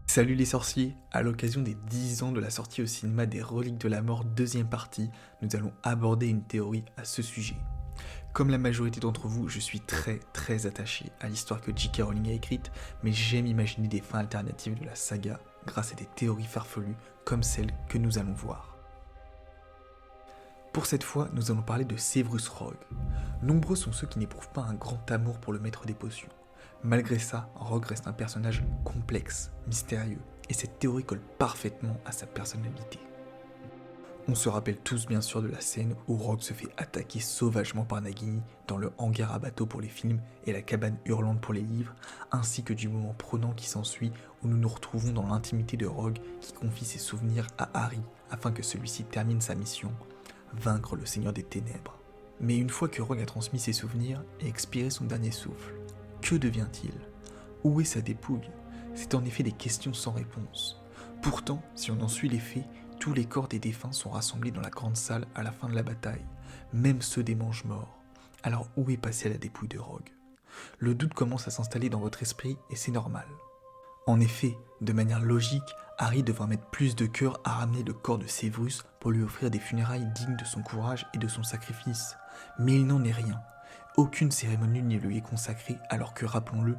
Salut les sorciers, à l'occasion des 10 ans de la sortie au cinéma des Reliques de la Mort deuxième partie, nous allons aborder une théorie à ce sujet. Comme la majorité d'entre vous, je suis très attaché à l'histoire que J.K. Rowling a écrite, mais j'aime imaginer des fins alternatives de la saga grâce à des théories farfelues comme celle que nous allons voir. Pour cette fois, nous allons parler de Severus Rogue. Nombreux sont ceux qui n'éprouvent pas un grand amour pour le maître des potions. Malgré ça, Rogue reste un personnage complexe, mystérieux, et cette théorie colle parfaitement à sa personnalité. On se rappelle tous bien sûr de la scène où Rogue se fait attaquer sauvagement par Nagini dans le hangar à bateau pour les films et la cabane hurlante pour les livres, ainsi que du moment prenant qui s'ensuit où nous nous retrouvons dans l'intimité de Rogue qui confie ses souvenirs à Harry afin que celui-ci termine sa mission, vaincre le Seigneur des Ténèbres. Mais une fois que Rogue a transmis ses souvenirs et expiré son dernier souffle, que devient-il? Où est sa dépouille? C'est en effet des questions sans réponse. Pourtant, si on en suit les faits, tous les corps des défunts sont rassemblés dans la grande salle à la fin de la bataille, même ceux des mange-morts. Alors où est passée la dépouille de Rogue? Le doute commence à s'installer dans votre esprit et c'est normal. En effet, de manière logique, Harry devra mettre plus de cœur à ramener le corps de Severus pour lui offrir des funérailles dignes de son courage et de son sacrifice. Mais il n'en est rien. Aucune cérémonie ne lui est consacrée alors que, rappelons-le,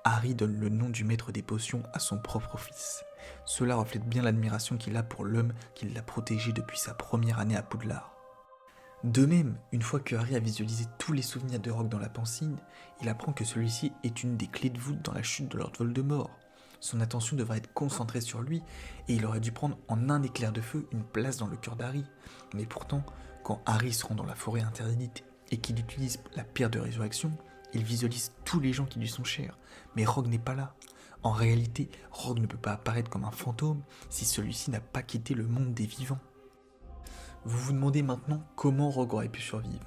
Harry donne le nom du maître des potions à son propre fils. Cela reflète bien l'admiration qu'il a pour l'homme qui l'a protégé depuis sa première année à Poudlard. De même, une fois que Harry a visualisé tous les souvenirs de Rogue dans la pancine, il apprend que celui-ci est une des clés de voûte dans la chute de Lord Voldemort. Son attention devrait être concentrée sur lui et il aurait dû prendre en un éclair de feu une place dans le cœur d'Harry. Mais pourtant, quand Harry se rend dans la forêt interdite et qu'il utilise la pierre de résurrection, il visualise tous les gens qui lui sont chers, mais Rogue n'est pas là. En réalité, Rogue ne peut pas apparaître comme un fantôme si celui-ci n'a pas quitté le monde des vivants. Vous vous demandez maintenant comment Rogue aurait pu survivre.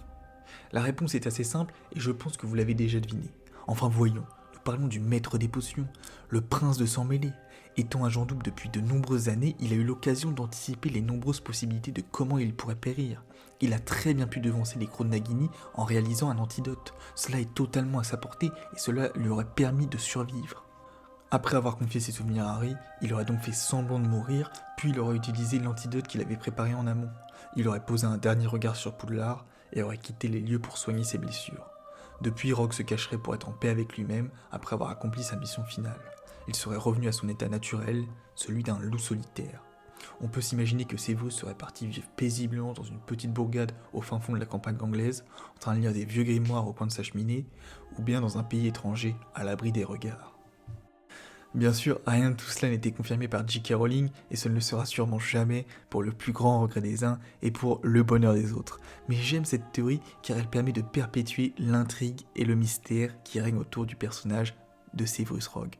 La réponse est assez simple et je pense que vous l'avez déjà deviné. Enfin voyons, nous parlons du maître des potions, le prince de sang mêlé. Étant agent double depuis de nombreuses années, il a eu l'occasion d'anticiper les nombreuses possibilités de comment il pourrait périr. Il a très bien pu devancer les crocs de Nagini en réalisant un antidote. Cela est totalement à sa portée et cela lui aurait permis de survivre. Après avoir confié ses souvenirs à Harry, il aurait donc fait semblant de mourir, puis il aurait utilisé l'antidote qu'il avait préparé en amont. Il aurait posé un dernier regard sur Poudlard et aurait quitté les lieux pour soigner ses blessures. Depuis, Rogue se cacherait pour être en paix avec lui-même après avoir accompli sa mission finale. Il serait revenu à son état naturel, celui d'un loup solitaire. On peut s'imaginer que Severus serait parti vivre paisiblement dans une petite bourgade au fin fond de la campagne anglaise, en train de lire des vieux grimoires au coin de sa cheminée, ou bien dans un pays étranger, à l'abri des regards. Bien sûr, rien de tout cela n'était confirmé par J.K. Rowling, et ce ne le sera sûrement jamais pour le plus grand regret des uns et pour le bonheur des autres. Mais j'aime cette théorie car elle permet de perpétuer l'intrigue et le mystère qui règne autour du personnage de Severus Rogue.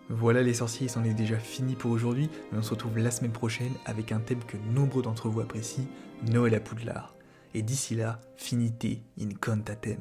Voilà les sorciers, c'en est déjà fini pour aujourd'hui, mais on se retrouve la semaine prochaine avec un thème que nombreux d'entre vous apprécient, Noël à Poudlard. Et d'ici là, finite in cantatem.